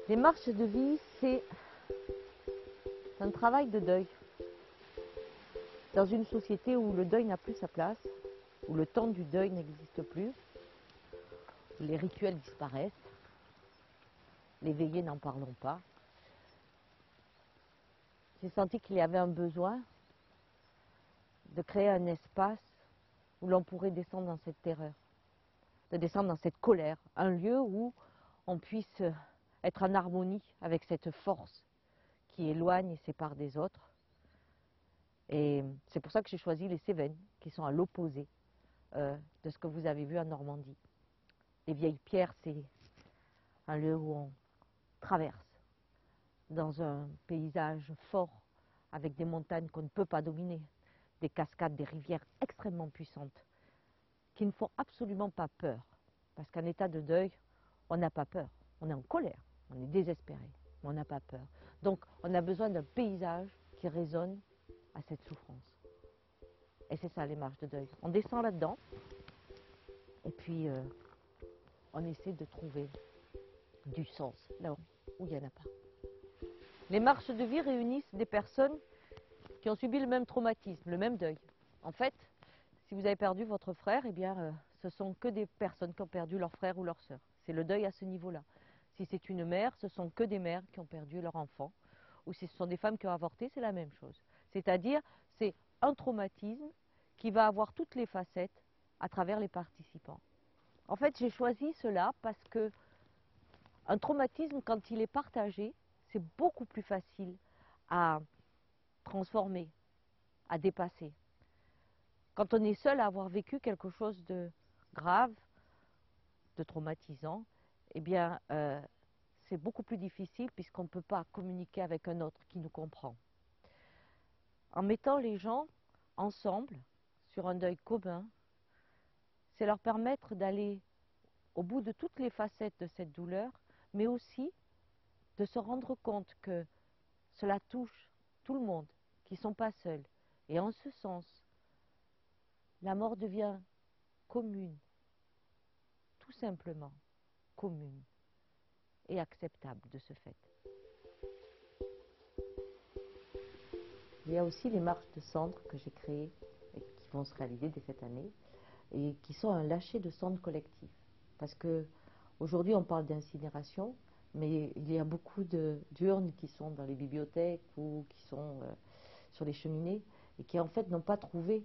Les marches de vie, c'est un travail de deuil. Dans une société où le deuil n'a plus sa place, où le temps du deuil n'existe plus, où les rituels disparaissent, les veillées n'en parlons pas, j'ai senti qu'il y avait un besoin de créer un espace où l'on pourrait descendre dans cette terreur, de descendre dans cette colère, un lieu où on puisse être en harmonie avec cette force qui éloigne et sépare des autres. Et c'est pour ça que j'ai choisi les Cévennes, qui sont à l'opposé de ce que vous avez vu en Normandie. Les Vieilles Pierres, c'est un lieu où on traverse dans un paysage fort, avec des montagnes qu'on ne peut pas dominer, des cascades, des rivières extrêmement puissantes, qui ne font absolument pas peur. Parce qu'en état de deuil, on n'a pas peur. On est en colère, on est désespéré, mais on n'a pas peur. Donc on a besoin d'un paysage qui résonne à cette souffrance. Et c'est ça les marches de deuil. On descend là-dedans, et puis on essaie de trouver du sens là où il n'y en a pas. Les marches de vie réunissent des personnes qui ont subi le même traumatisme, le même deuil. En fait, si vous avez perdu votre frère, eh bien, ce sont que des personnes qui ont perdu leur frère ou leur sœur. C'est le deuil à ce niveau-là. Si c'est une mère, ce sont que des mères qui ont perdu leur enfant. Ou si ce sont des femmes qui ont avorté, c'est la même chose. C'est-à-dire, c'est un traumatisme qui va avoir toutes les facettes à travers les participants. En fait, j'ai choisi cela parce que un traumatisme, quand il est partagé, c'est beaucoup plus facile à transformer, à dépasser. Quand on est seul à avoir vécu quelque chose de grave, de traumatisant, eh bien, c'est beaucoup plus difficile puisqu'on ne peut pas communiquer avec un autre qui nous comprend. En mettant les gens ensemble sur un deuil commun, c'est leur permettre d'aller au bout de toutes les facettes de cette douleur, mais aussi de se rendre compte que cela touche tout le monde, qu'ils ne sont pas seuls. Et en ce sens, la mort devient commune, tout simplement commune et acceptable de ce fait. Il y a aussi les marches de cendres que j'ai créées et qui vont se réaliser dès cette année et qui sont un lâcher de cendres collectif. Parce que aujourd'hui on parle d'incinération, mais il y a beaucoup d'urnes qui sont dans les bibliothèques ou qui sont sur les cheminées et qui en fait n'ont pas trouvé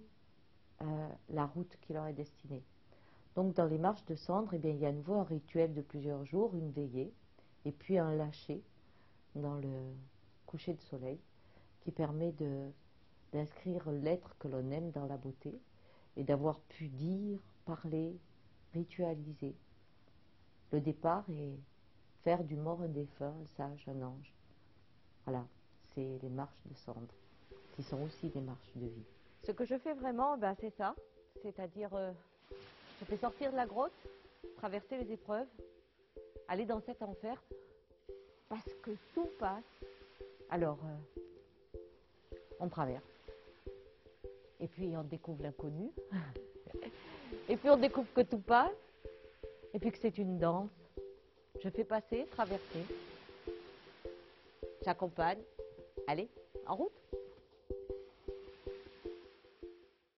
la route qui leur est destinée. Donc dans les marches de cendres, eh bien, il y a à nouveau un rituel de plusieurs jours, une veillée, et puis un lâcher dans le coucher de soleil qui permet d'inscrire l'être que l'on aime dans la beauté et d'avoir pu dire, parler, ritualiser le départ et faire du mort un défunt, un sage, un ange. Voilà, c'est les marches de cendres qui sont aussi des marches de vie. Ce que je fais vraiment, ben, c'est ça, c'est-à-dire je fais sortir de la grotte, traverser les épreuves, aller dans cet enfer, parce que tout passe. Alors, on traverse. Et puis on découvre l'inconnu. Et puis on découvre que tout passe. Et puis que c'est une danse. Je fais passer, traverser. J'accompagne. Allez, en route.